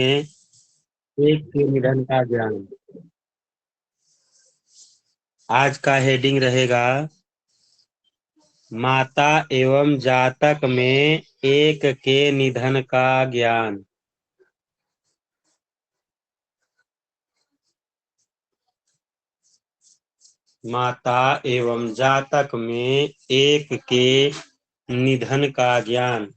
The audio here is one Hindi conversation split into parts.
एक के निधन का ज्ञान। आज का हेडिंग रहेगा माता एवं जातक में एक के निधन का ज्ञान। माता एवं जातक में एक के निधन का ज्ञान।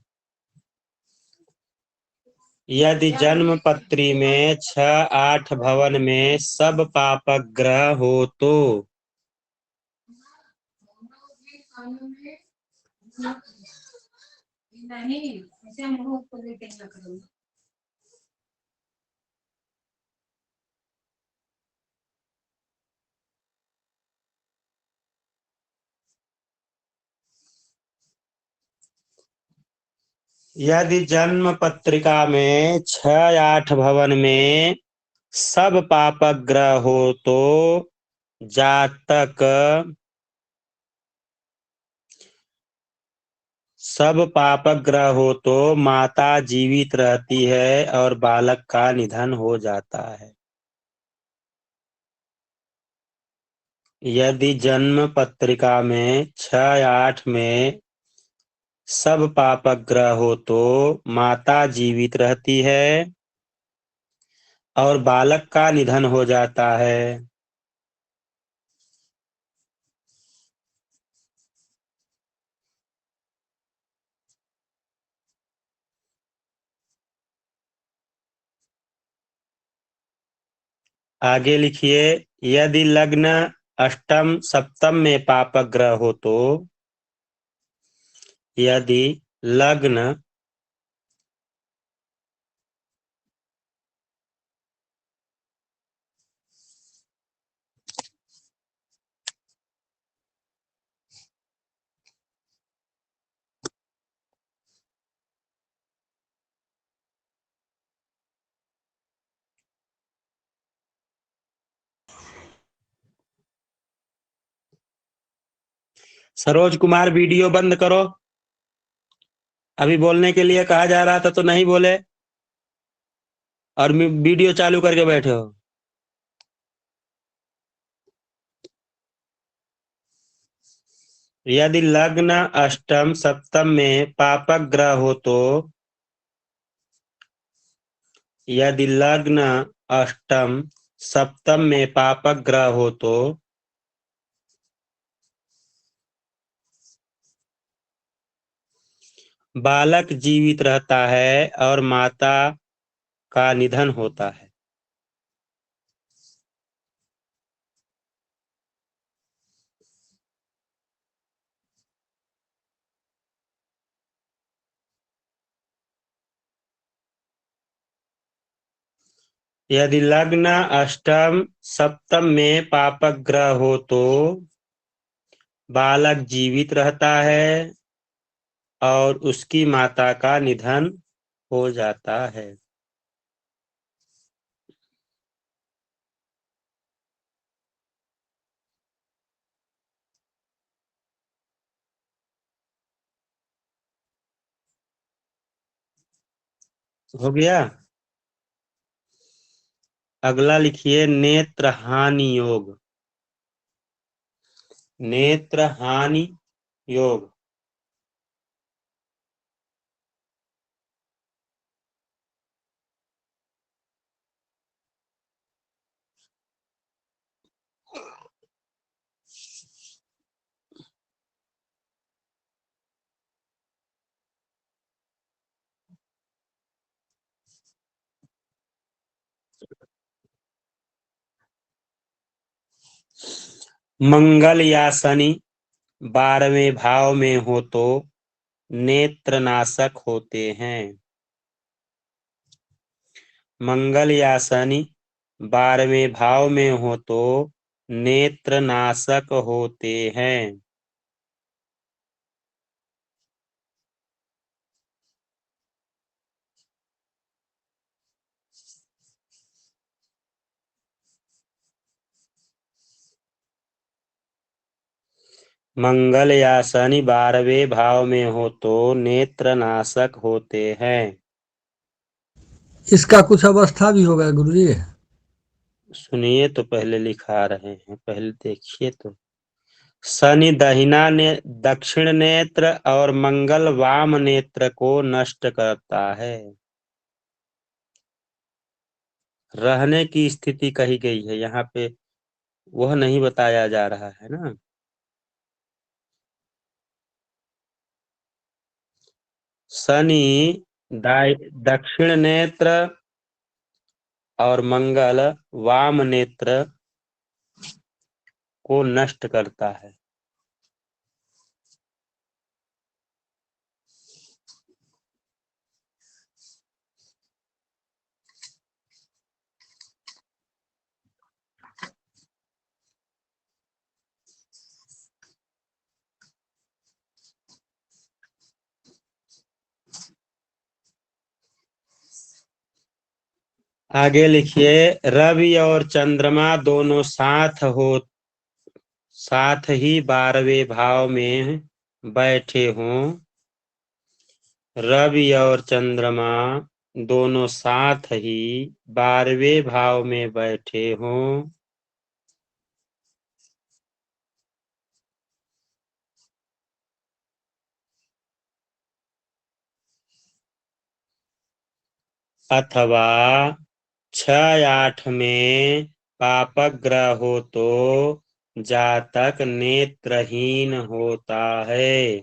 यदि जन्म पत्री में 6-8 भवन में सब पापग्रह हो तो यदि जन्म पत्रिका में 6-8 भवन में सब पापग्रह हो तो जातक सब पापग्रह हो तो माता जीवित रहती है और बालक का निधन हो जाता है। यदि जन्म पत्रिका में 6-8 में सब पापग्रह हो तो माता जीवित रहती है और बालक का निधन हो जाता है। आगे लिखिए, यदि लग्न अष्टम सप्तम में पापग्रह हो तो यदि लग्न सरोज कुमार वीडियो बंद करो। अभी बोलने के लिए कहा जा रहा था तो नहीं बोले और वीडियो चालू करके बैठे हो। यदि लग्न अष्टम सप्तम में पापग्रह हो तो यदि लग्न अष्टम सप्तम में पापग्रह हो तो बालक जीवित रहता है और माता का निधन होता है। यदि लग्न अष्टम सप्तम में पापग्रह हो तो बालक जीवित रहता है और उसकी माता का निधन हो जाता है। हो गया। अगला लिखिए, नेत्र हानि योग। नेत्र हानि योग। मंगल या शनि 12वें भाव में हो तो नेत्रनाशक होते हैं। मंगल या शनि 12वें भाव में हो तो नेत्रनाशक होते हैं। मंगल या शनि 12वें भाव में हो तो नेत्रनाशक होते हैं। इसका कुछ अवस्था भी होगा गुरुजी? सुनिए तो पहले लिखा रहे हैं, पहले देखिए तो। शनि दक्षिण नेत्र और मंगल वाम नेत्र को नष्ट करता है। रहने की स्थिति कही गई है यहाँ पे, वह नहीं बताया जा रहा है ना। शनि दक्षिण नेत्र और मंगल वाम नेत्र को नष्ट करता है। आगे लिखिए, रवि और चंद्रमा दोनों साथ ही 12वें भाव में बैठे हों। रवि और चंद्रमा दोनों साथ ही 12वें भाव में बैठे हों, अथवा 6-8 में पापक ग्रह हो तो जातक नेत्रहीन होता है।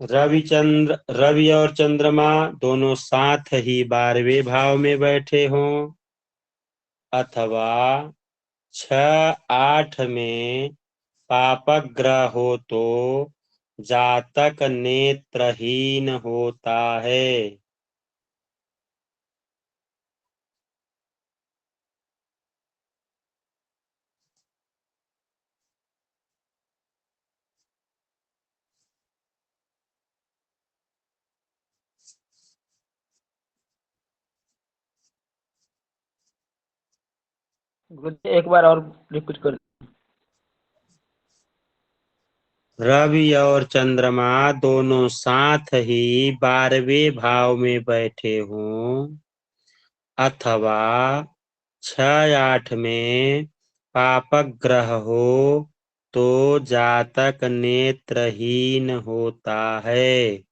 रवि और चंद्रमा दोनों साथ ही 12वें भाव में बैठे हों, अथवा 6-8 में पापक ग्रह हो तो जातक नेत्रहीन होता है। गुरुजी एक बार और रिपीट कर। रवि और चंद्रमा दोनों साथ ही 12वें भाव में बैठे हों, अथवा 6-8 में पापक ग्रह हो तो जातक नेत्रहीन होता है।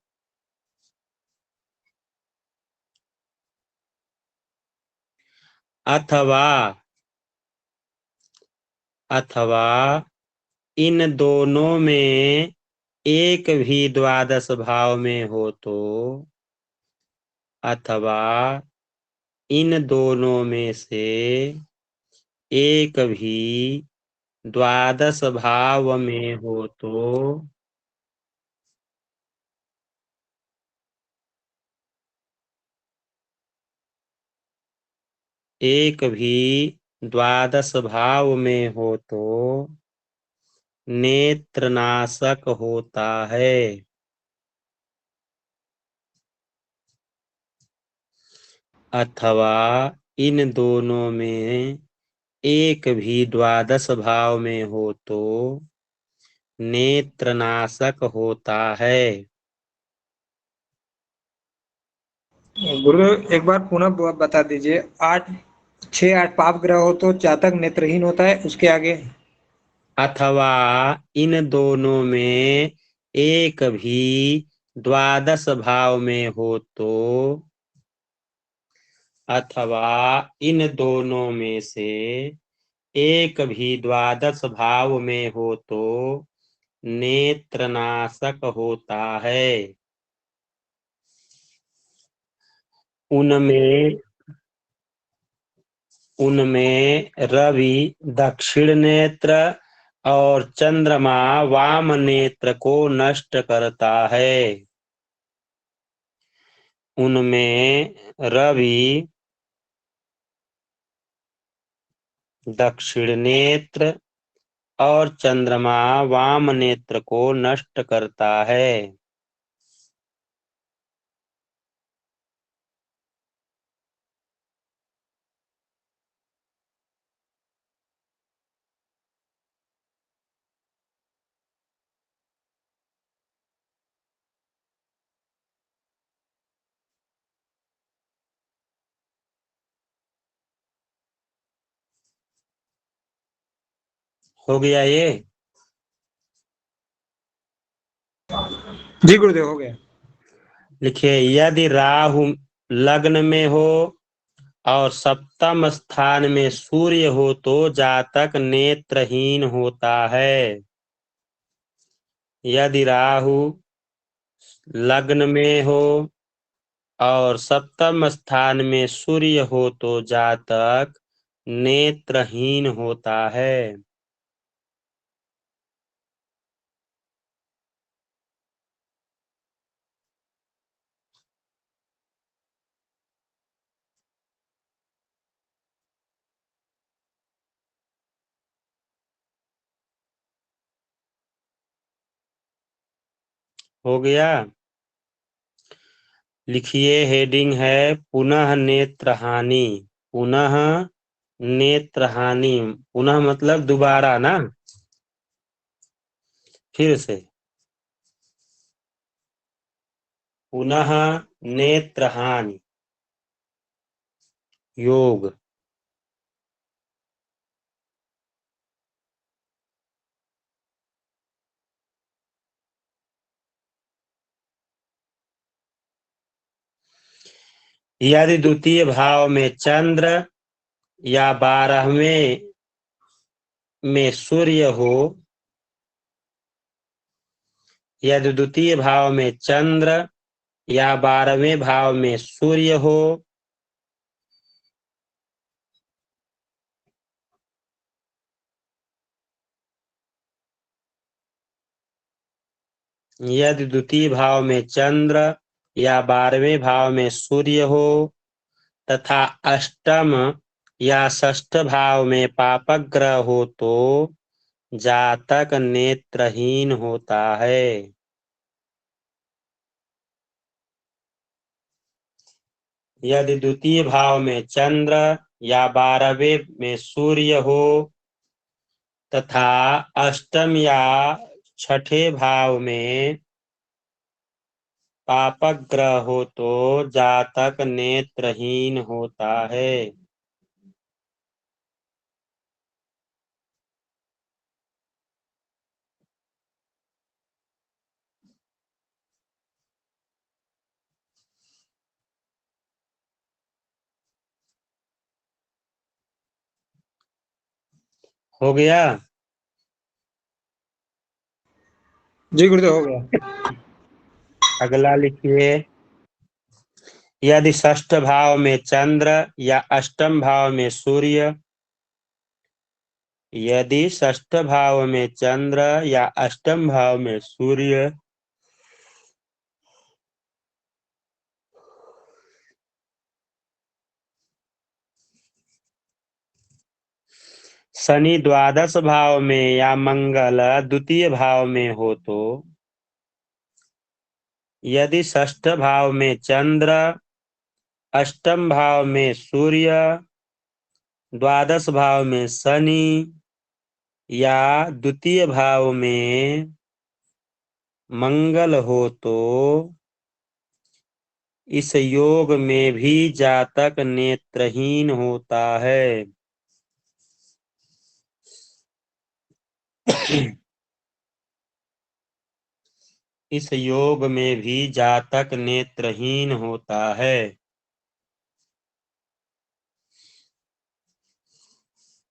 अथवा अथवा इन दोनों में एक भी द्वादश भाव में हो तो, अथवा इन दोनों में से एक भी द्वादश भाव में हो तो एक भी द्वादश भाव में हो तो नेत्रनाशक होता है। अथवा इन दोनों में एक भी द्वादश भाव में हो तो नेत्रनाशक होता है। गुरु एक बार पुनः बता दीजिए। 6-8 पाप ग्रह हो तो जातक नेत्रहीन होता है, उसके आगे? अथवा इन दोनों में एक भी द्वादश भाव में हो तो, अथवा इन दोनों में से एक भी द्वादश भाव में हो तो नेत्रनाशक होता है। उनमें उनमें रवि दक्षिण नेत्र और चंद्रमा वाम नेत्र को नष्ट करता है। उनमें रवि दक्षिण नेत्र और चंद्रमा वाम नेत्र को नष्ट करता है। हो गया ये? जी गुरुदेव, हो गया। लिखिए, यदि राहु लग्न में हो और सप्तम स्थान में सूर्य हो तो जातक नेत्रहीन होता है। यदि राहु लग्न में हो और सप्तम स्थान में सूर्य हो तो जातक नेत्रहीन होता है। हो गया? लिखिए, हेडिंग है पुनः नेत्र हानि। पुनः नेत्र हानि, पुनः मतलब दोबारा ना, फिर से। पुनः नेत्र हानि योग। यदि द्वितीय भाव में चंद्र या 12वें में सूर्य हो, यदि द्वितीय भाव में चंद्र या 12वें भाव में सूर्य हो, यदि द्वितीय भाव में चंद्र या 12वें भाव में सूर्य हो तथा अष्टम या षष्ठ भाव में पापक ग्रह हो तो जातक नेत्रहीन होता है। यदि द्वितीय भाव में चंद्र या 12वें में सूर्य हो तथा अष्टम या छठे भाव में पापक ग्रह हो तो जातक नेत्रहीन होता है। हो गया? जी गुरुदेव, हो गया। अगला लिखिए, यदि षष्ठ भाव में चंद्र या अष्टम भाव में सूर्य, यदि षष्ठ भाव में चंद्र या अष्टम भाव में सूर्य, शनि द्वादश भाव में या मंगल द्वितीय भाव में हो तो, यदि षष्ठ भाव में चंद्र, अष्टम भाव में सूर्य, द्वादश भाव में शनि या द्वितीय भाव में मंगल हो तो इस योग में भी जातक नेत्रहीन होता है। इस योग में भी जातक नेत्रहीन होता है।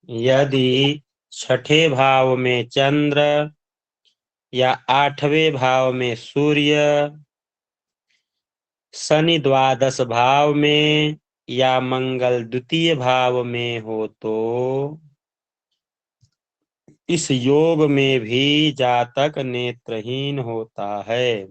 यदि छठे भाव में चंद्र या 8वें भाव में सूर्य, शनि द्वादश भाव में या मंगल द्वितीय भाव में हो तो इस योग में भी जातक नेत्रहीन होता है।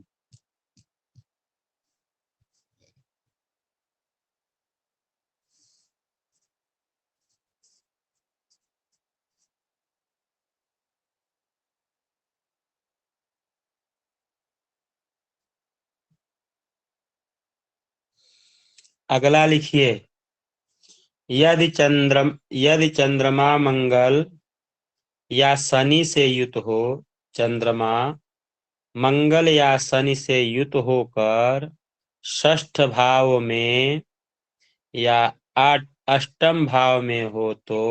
अगला लिखिए, यदि चंद्रमा मंगल या शनि से युत हो, चंद्रमा मंगल या शनि से युत होकर षष्ठ भाव में या अष्टम भाव में हो तो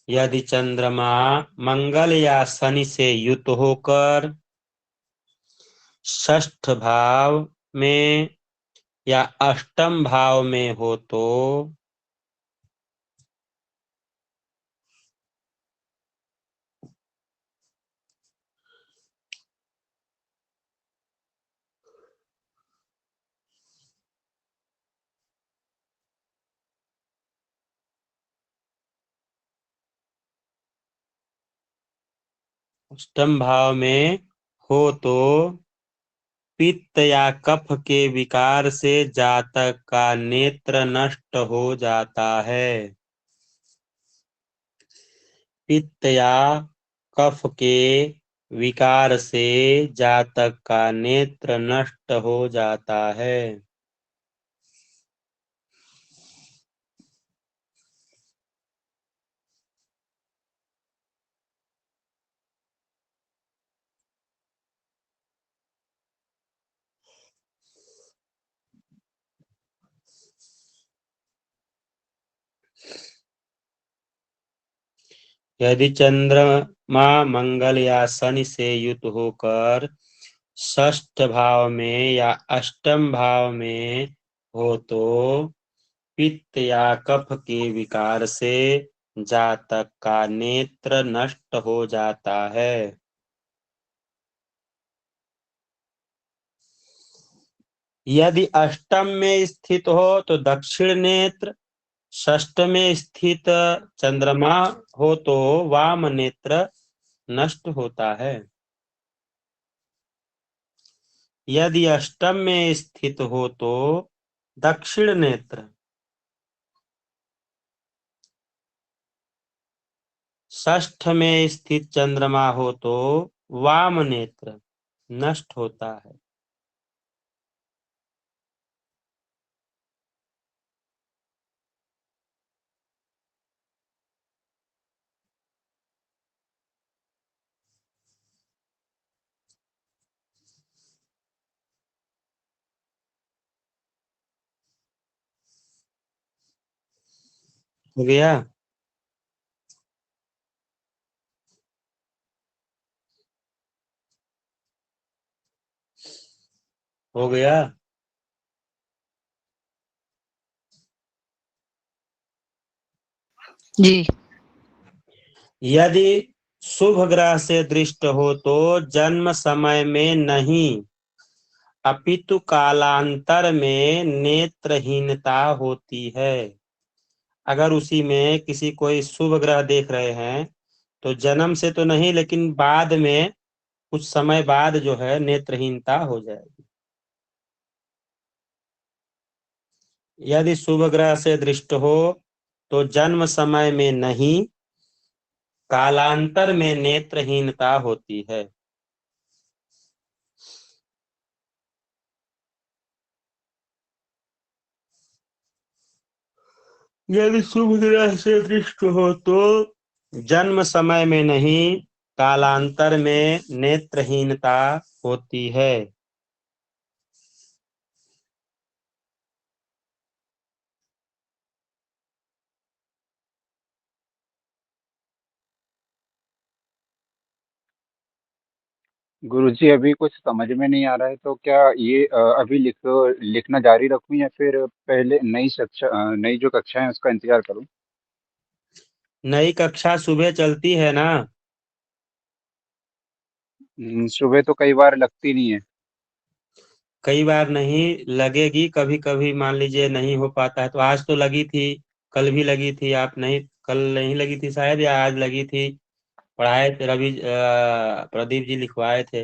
यदि चंद्रमा मंगल या शनि से युत होकर षष्ठ भाव में या अष्टम भाव में हो तो अष्टम भाव में हो तो पित्त या कफ के विकार से जातक का नेत्र नष्ट हो जाता है। पित्त या कफ के विकार से जातक का नेत्र नष्ट हो जाता है। यदि चंद्रमा मंगल या शनि से युत होकर षष्ठ भाव में या अष्टम भाव में हो तो पित्त या कफ के विकार से जातक का नेत्र नष्ट हो जाता है। यदि अष्टम में स्थित हो तो दक्षिण नेत्र, षष्ठ में स्थित चंद्रमा हो तो वाम नेत्र नष्ट होता है। यदि अष्टम में स्थित हो तो दक्षिण नेत्र, षष्ठ में स्थित चंद्रमा हो तो वाम नेत्र नष्ट होता है। हो गया? हो गया? जी। यदि शुभ ग्रह से दृष्ट हो तो जन्म समय में नहीं अपितु कालांतर में नेत्रहीनता होती है। अगर उसी में किसी कोई शुभ ग्रह देख रहे हैं तो जन्म से तो नहीं, लेकिन बाद में कुछ समय बाद जो है नेत्रहीनता हो जाएगी। यदि शुभ ग्रह से दृष्ट हो तो जन्म समय में नहीं, कालांतर में नेत्रहीनता होती है। यदि शुभ ग्रह से दृष्ट हो तो जन्म समय में नहीं, कालांतर में नेत्रहीनता होती है। गुरुजी अभी कुछ समझ में नहीं आ रहा है, तो क्या ये अभी लिखना जारी रखूं या फिर पहले नई जो कक्षा है उसका इंतजार करूं? नई कक्षा सुबह चलती है ना? सुबह तो कई बार लगती नहीं है। कई बार नहीं लगेगी, कभी कभी मान लीजिए नहीं हो पाता है तो आज तो लगी थी, कल भी लगी थी, आप नहीं, कल नहीं लगी थी शायद, या आज लगी थी। पढ़ाए थे रवि, प्रदीप जी लिखवाए थे।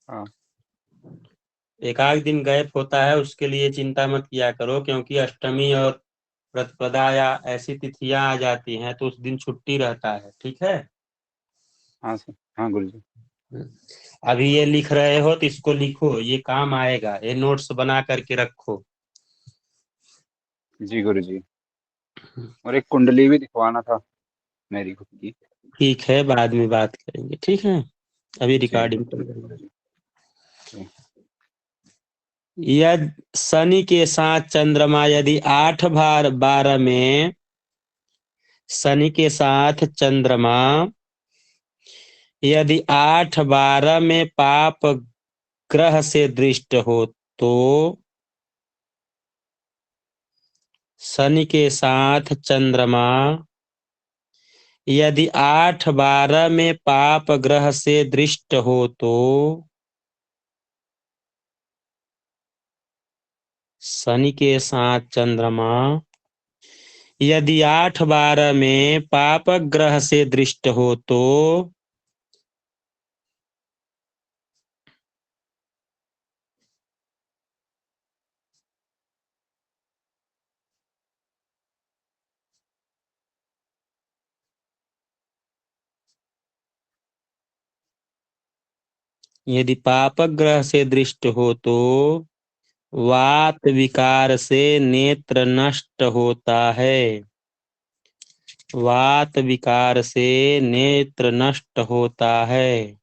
हाँ। एक आध दिन गैप होता है, उसके लिए चिंता मत किया करो, क्योंकि अष्टमी और प्रतिपदा या ऐसी तिथियां आ जाती हैं तो उस दिन छुट्टी रहता है। ठीक है? हाँ सर, हाँ गुरुजी। अभी ये लिख रहे हो तो इसको लिखो, ये काम आएगा, ये नोट्स बना करके रखो। जी गुरुजी। और एक कुंडली भी दिखवाना था मेरी खुद की। ठीक है, बाद में बात करेंगे, ठीक है? अभी जी रिकॉर्डिंग चल जी रही है। गुरुजी। जी। यदि शनि के साथ चंद्रमा यदि 8 बार 12 में शनि के साथ चंद्रमा यदि 8-12 में पाप ग्रह से दृष्ट हो तो शनि के साथ चंद्रमा यदि 8-12 में पाप ग्रह से दृष्ट हो तो शनि के साथ चंद्रमा यदि 8-12 में पाप ग्रह से दृष्ट हो तो यदि पाप ग्रह से दृष्ट हो तो वात विकार से नेत्र नष्ट होता है। वात विकार से नेत्र नष्ट होता है।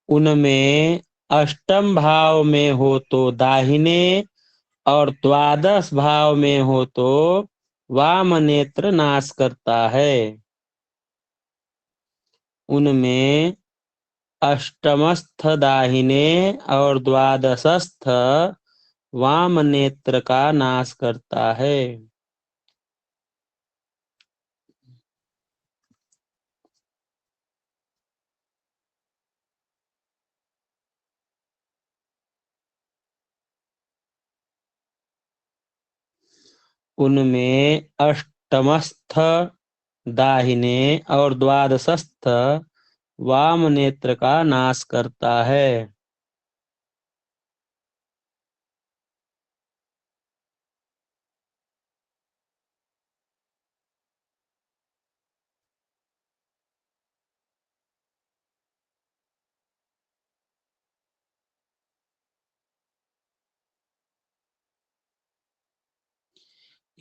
उनमें अष्टम भाव में हो तो दाहिने और द्वादश भाव में हो तो वाम नेत्र नाश करता है। उनमें अष्टमस्थ दाहिने और द्वादशस्थ वाम नेत्र का नाश करता है। उनमें अष्टमस्थ दाहिने और द्वादशस्थ वाम नेत्र का नाश करता है।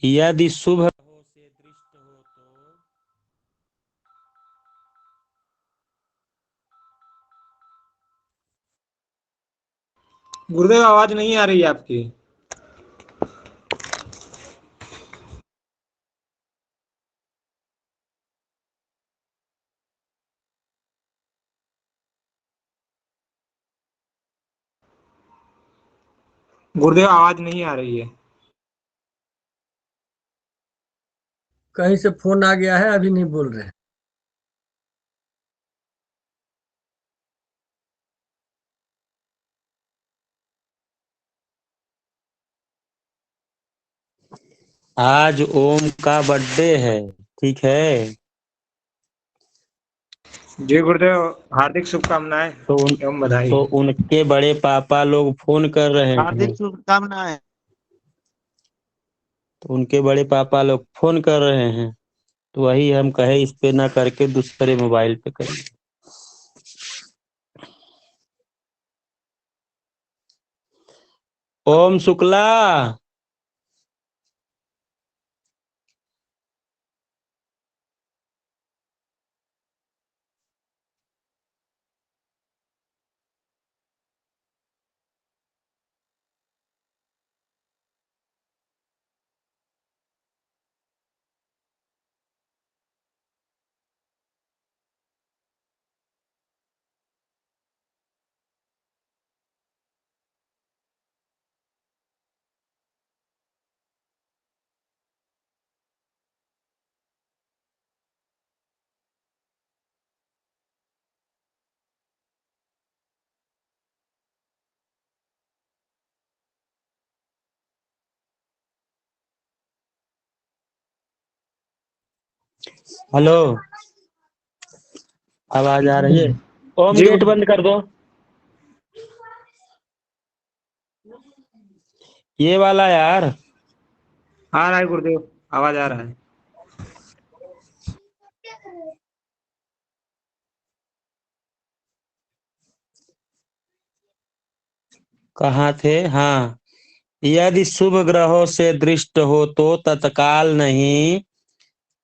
यदि शुभ ग्रहों से दृष्ट हो तो गुरुदेव आवाज नहीं आ रही है आपकी। गुरुदेव आवाज नहीं आ रही है। कहीं से फोन आ गया है, अभी नहीं बोल रहे हैं। आज ओम का बर्थडे है। ठीक है, जी गुरुदेव, हार्दिक शुभकामनाएं एवं बधाई। तो उनके बड़े पापा लोग फोन कर रहे हैं। हार्दिक शुभकामनाएं। तो उनके बड़े पापा लोग फोन कर रहे हैं, तो वही हम कहे इस पे ना करके दूसरे मोबाइल पे करें। ओम शुक्ला। हेलो, आवाज आ रही है? ओम जी गेट बंद कर दो। ये वाला यार। आ रहा है गुरुदेव, आवाज आ रहा है। कहाँ थे? हाँ, यदि शुभ ग्रहों से दृष्ट हो तो तत्काल नहीं,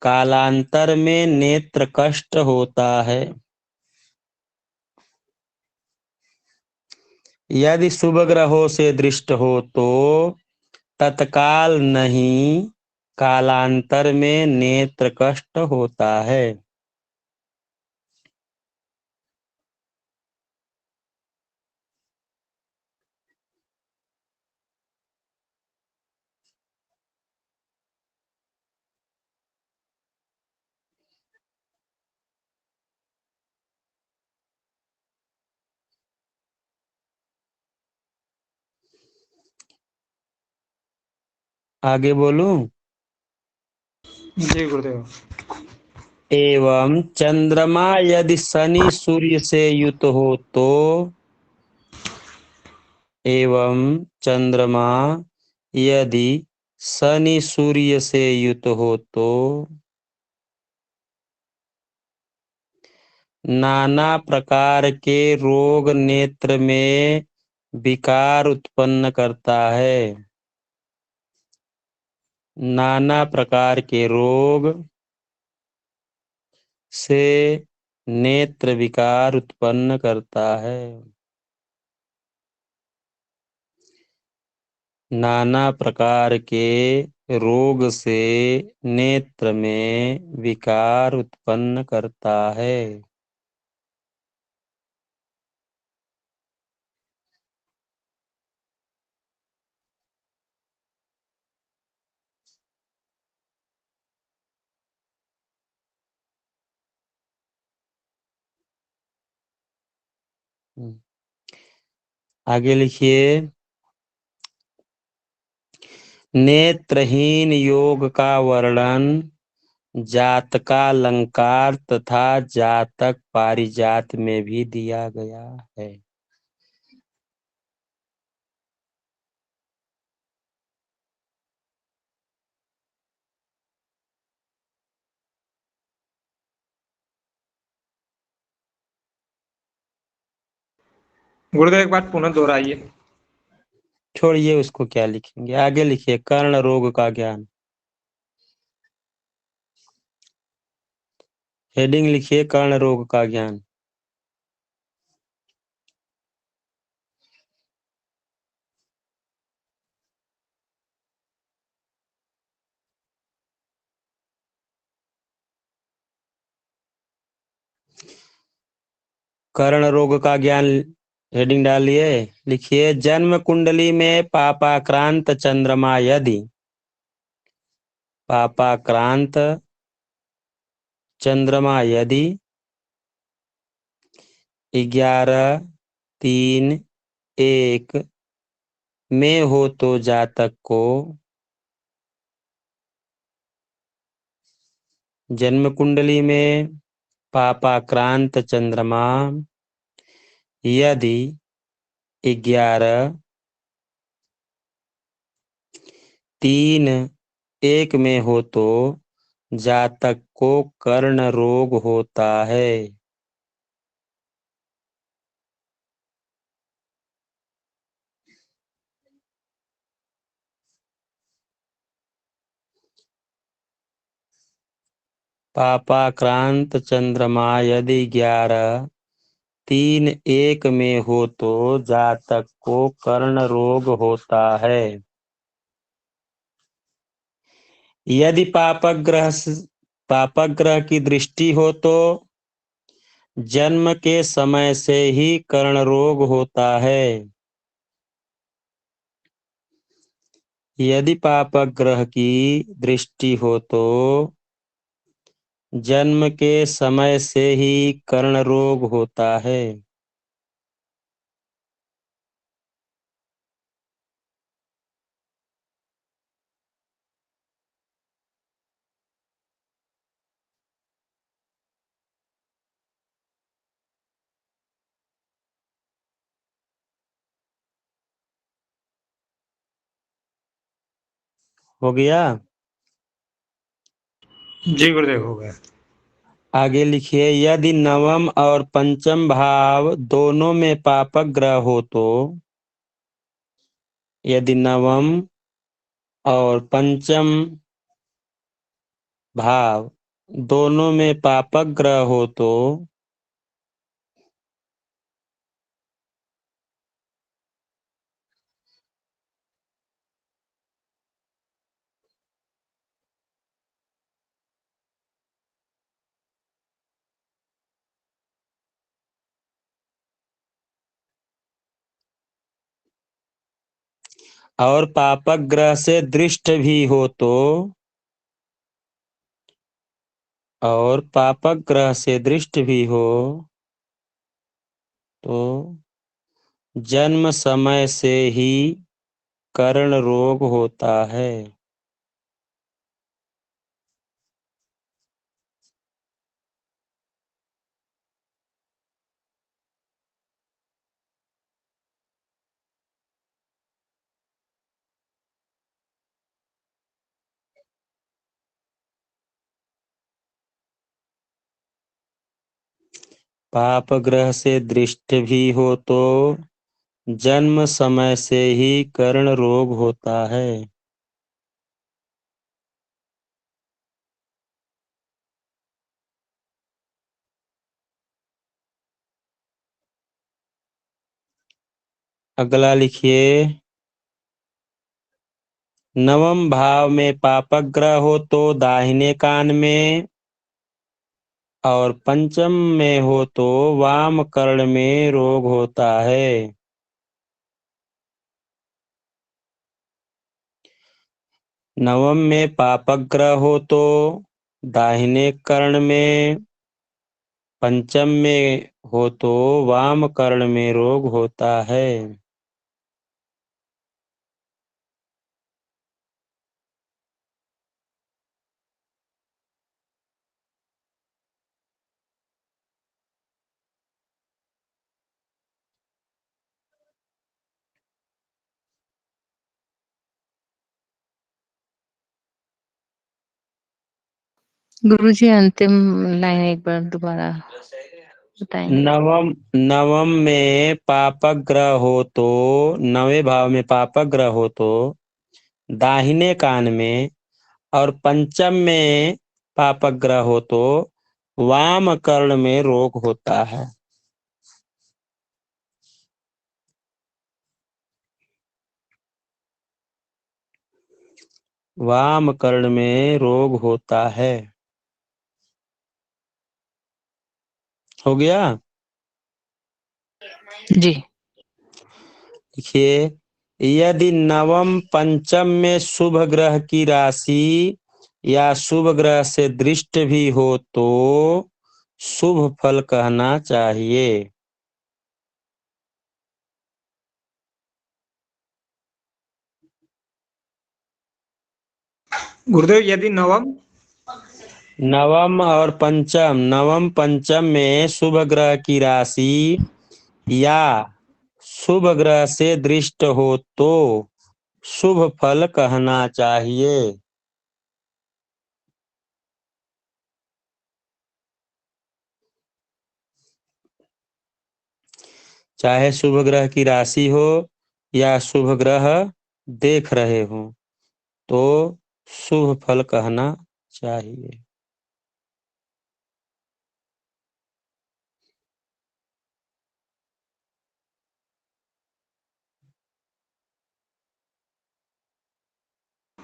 कालांतर में नेत्र कष्ट होता है। यदि शुभ ग्रहों से दृष्ट हो तो तत्काल नहीं, कालांतर में नेत्र कष्ट होता है। आगे बोलूं? जी गुरुदेव। एवं चंद्रमा यदि शनि सूर्य से युत हो तो, एवं चंद्रमा यदि शनि सूर्य से युत हो तो नाना प्रकार के रोग नेत्र में विकार उत्पन्न करता है। नाना प्रकार के रोग से नेत्र विकार उत्पन्न करता है। नाना प्रकार के रोग से नेत्र में विकार उत्पन्न करता है। आगे लिखिए। नेत्रहीन योग का वर्णन जातकालंकार तथा जातक पारिजात में भी दिया गया है। गुरुदेव एक बात पुनः दोहराइए। छोड़िए उसको, क्या लिखेंगे, आगे लिखिए। कर्ण रोग का ज्ञान, हेडिंग लिखिए कर्ण रोग का ज्ञान। कर्ण रोग का ज्ञान हेडिंग डालिए। लिखिए जन्म कुंडली में पापाक्रांत चंद्रमा यदि, पापाक्रांत चंद्रमा यदि 11-3-1 में हो तो जातक को, जन्म कुंडली में पापाक्रांत चंद्रमा यदि 11-3-1 में हो तो जातक को कर्ण रोग होता है। पापाक्रांत चंद्रमा यदि 11-3-1 में हो तो जातक को कर्ण रोग होता है। यदि पापग्रह की दृष्टि हो तो जन्म के समय से ही कर्ण रोग होता है। यदि पापग्रह की दृष्टि हो तो जन्म के समय से ही कर्ण रोग होता है। हो गया? जी गुरुदेव हो गया। आगे लिखिए यदि नवम और पंचम भाव दोनों में पापक ग्रह हो तो, यदि नवम और पंचम भाव दोनों में पापक ग्रह हो तो और पापक ग्रह से दृष्ट भी हो तो और पापक ग्रह से दृष्ट भी हो तो जन्म समय से ही कर्ण रोग होता है। पाप ग्रह से दृष्ट भी हो तो जन्म समय से ही कर्ण रोग होता है। अगला लिखिए, नवम भाव में पापक ग्रह हो तो दाहिने कान में और पंचम में हो तो वाम कर्ण में रोग होता है। नवम में पापक ग्रह हो तो दाहिने कर्ण में, पंचम में हो तो वाम कर्ण में रोग होता है। गुरुजी अंतिम लाइन एक बार दोबारा बताएंगे। नवम में पापक ग्रह हो तो, नवे भाव में पापक ग्रह हो तो दाहिने कान में और पंचम में पापक ग्रह हो तो वाम कर्ण में रोग होता है। वाम कर्ण में रोग होता है। हो गया? जी। देखिए, यदि नवम पंचम में शुभ ग्रह की राशि या शुभ ग्रह से दृष्ट भी हो तो शुभ फल कहना चाहिए। गुरुदेव यदि नवम पंचम में शुभ ग्रह की राशि या शुभ ग्रह से दृष्ट हो तो शुभ फल कहना चाहिए। चाहे शुभ ग्रह की राशि हो या शुभ ग्रह देख रहे हो तो शुभ फल कहना चाहिए।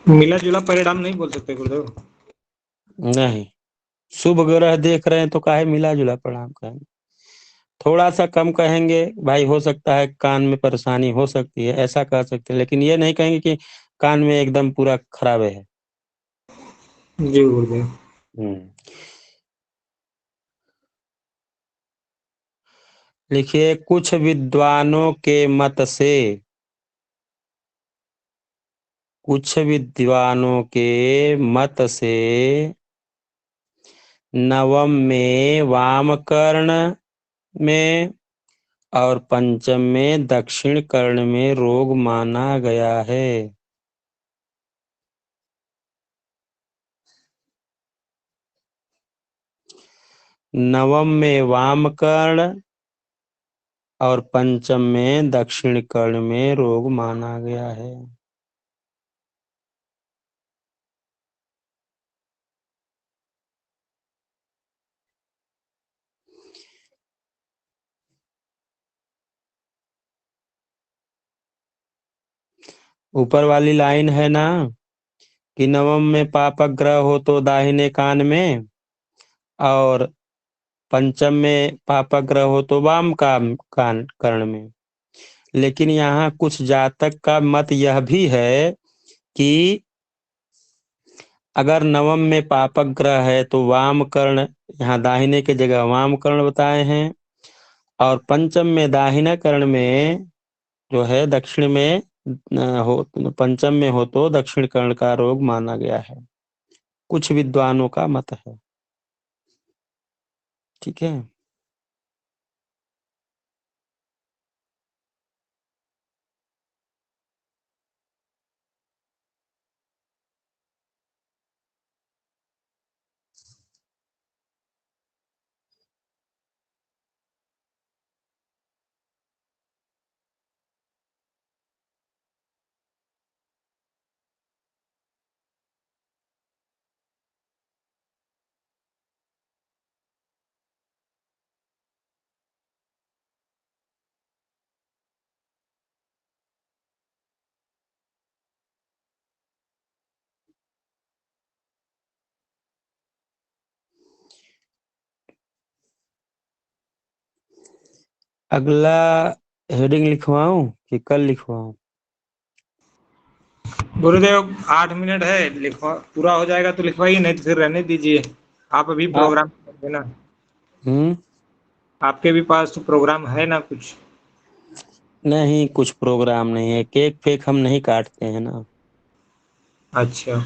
मिला जुला परिणाम नहीं बोल सकते गुरुदेव? नहीं, शुभ ग्रह देख रहे हैं तो काहे मिला जुला परिणाम कहेंगे। थोड़ा सा कम कहेंगे, भाई हो सकता है कान में परेशानी हो सकती है, ऐसा कह सकते हैं, लेकिन ये नहीं कहेंगे कि कान में एकदम पूरा खराब है। जी गुरुदेव। हम्म लिखिए, कुछ विद्वानों के मत से, कुछ विद्वानों के मत से नवम में वाम कर्ण में और पंचम में दक्षिण कर्ण में रोग माना गया है। नवम में वाम कर्ण और पंचम में दक्षिण कर्ण में रोग माना गया है। ऊपर वाली लाइन है ना कि नवम में पापक ग्रह हो तो दाहिने कान में, और पंचम में पापक ग्रह हो तो वाम कान कर्ण में। लेकिन यहाँ कुछ जातक का मत यह भी है कि अगर नवम में पापक ग्रह है तो वाम कर्ण, यहाँ दाहिने के जगह वाम कर्ण बताए हैं, और पंचम में दाहिना कर्ण में जो है दक्षिण में हो, पंचम में हो तो दक्षिण कर्ण का रोग माना गया है। कुछ विद्वानों का मत है। ठीक है। अगला हेडिंग लिखवाऊं कि कल लिखवाऊं? गुरुदेव 8 मिनट है, लिखवा पूरा हो जाएगा तो लिखवाइए, नहीं तो फिर रहने दीजिए। आप अभी आप प्रोग्राम है ना, हम्म आपके भी पास तो प्रोग्राम है ना कुछ। नहीं, कुछ प्रोग्राम नहीं है। केक फेक हम नहीं काटते हैं ना। अच्छा,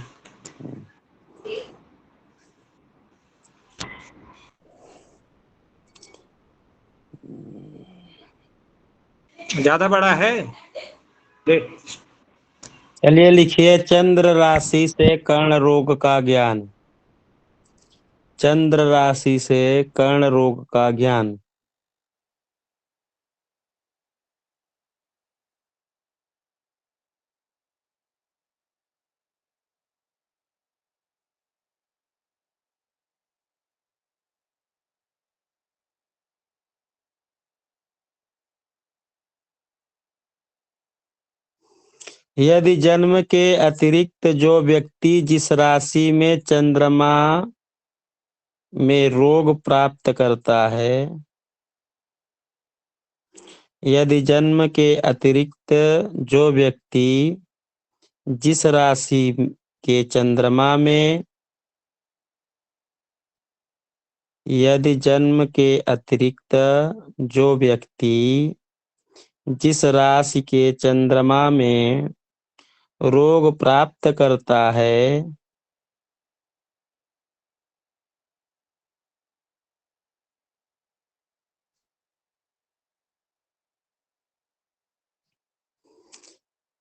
ज्यादा बड़ा है दे। चलिए लिखिए, चंद्र राशि से कर्ण रोग का ज्ञान। चंद्र राशि से कर्ण रोग का ज्ञान। यदि जन्म के अतिरिक्त जो व्यक्ति जिस राशि में चंद्रमा में रोग प्राप्त करता है, यदि जन्म के अतिरिक्त जो व्यक्ति जिस राशि के चंद्रमा में, यदि जन्म के अतिरिक्त जो व्यक्ति जिस राशि के चंद्रमा में रोग प्राप्त करता है,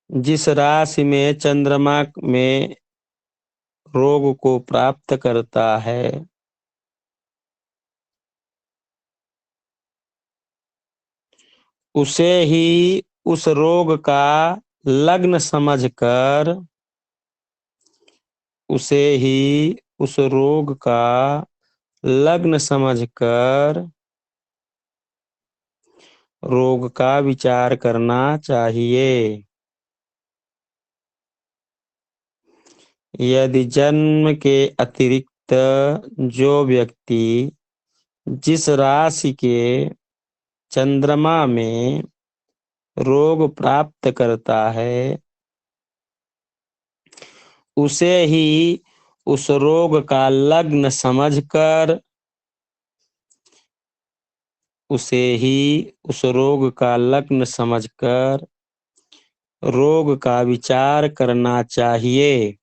जिस राशि में चंद्रमा में रोग को प्राप्त करता है, उसे ही उस रोग का लग्न समझकर, उसे ही उस रोग का लग्न समझकर रोग का विचार करना चाहिए। यदि जन्म के अतिरिक्त जो व्यक्ति जिस राशि के चंद्रमा में रोग प्राप्त करता है, उसे ही उस रोग का लग्न समझकर, उसे ही उस रोग का लग्न समझकर रोग का विचार करना चाहिए।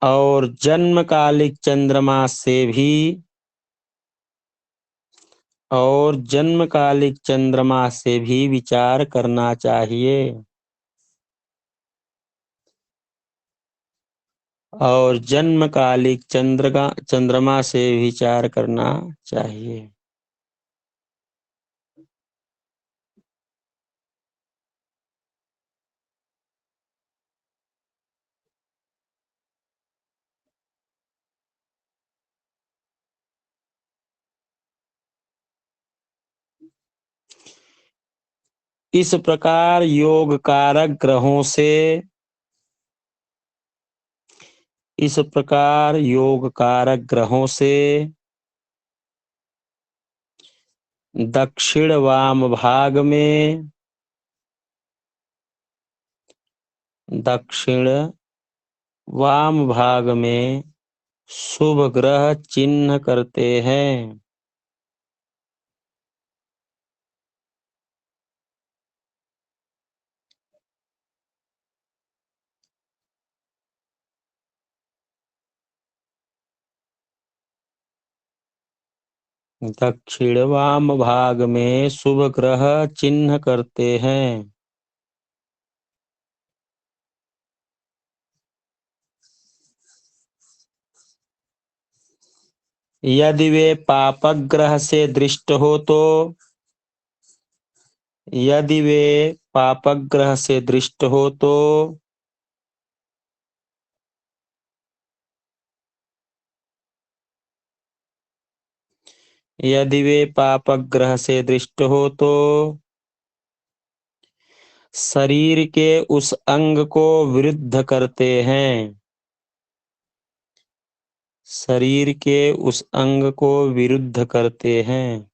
और जन्मकालिक चंद्रमा से भी, और जन्मकालिक चंद्रमा से भी विचार करना चाहिए। और जन्मकालिक चंद्रमा से विचार करना चाहिए। इस प्रकार योग कारक ग्रहों से दक्षिण वाम भाग में शुभ ग्रह चिन्ह करते हैं। दक्षिण वाम भाग में शुभ ग्रह चिन्ह करते हैं। यदि वे पापक ग्रह से दृष्ट हो तो यदि वे पापक ग्रह से दृष्ट हो तो यदि वे पापक ग्रह से दृष्ट हो तो शरीर के उस अंग को विरुद्ध करते हैं। शरीर के उस अंग को विरुद्ध करते हैं।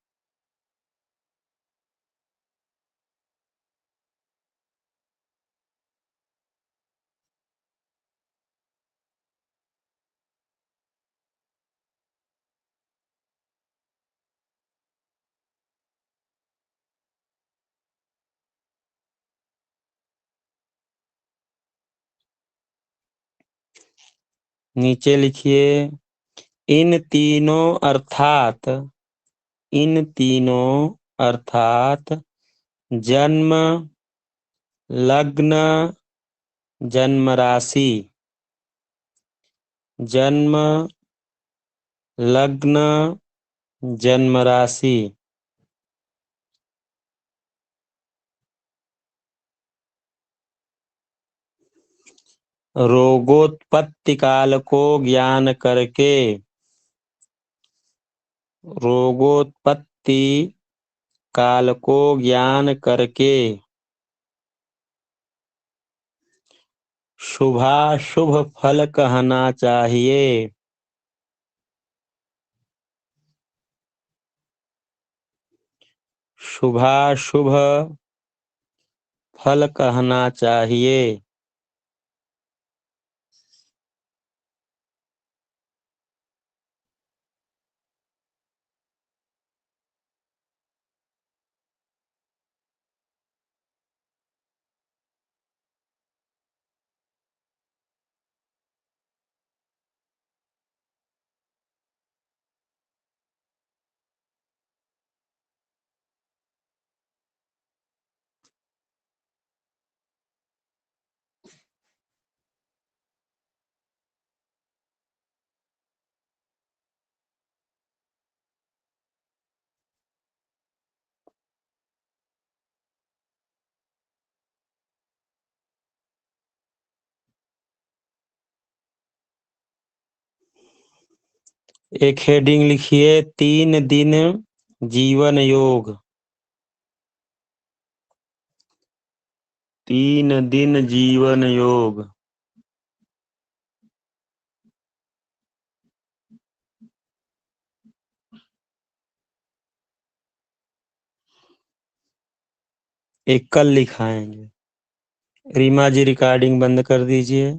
नीचे लिखिए इन तीनों अर्थात जन्म, लग्न, जन्म राशि, जन्म, लग्न, जन्म राशि रोगोत्पत्ति काल को ज्ञान करके शुभाशुभ फल कहना चाहिए। शुभाशुभ फल कहना चाहिए। एक हेडिंग लिखिए 3 दिन जीवन योग। 3 दिन जीवन योग। एक कल लिखाएंगे। रीमा जी रिकॉर्डिंग बंद कर दीजिए।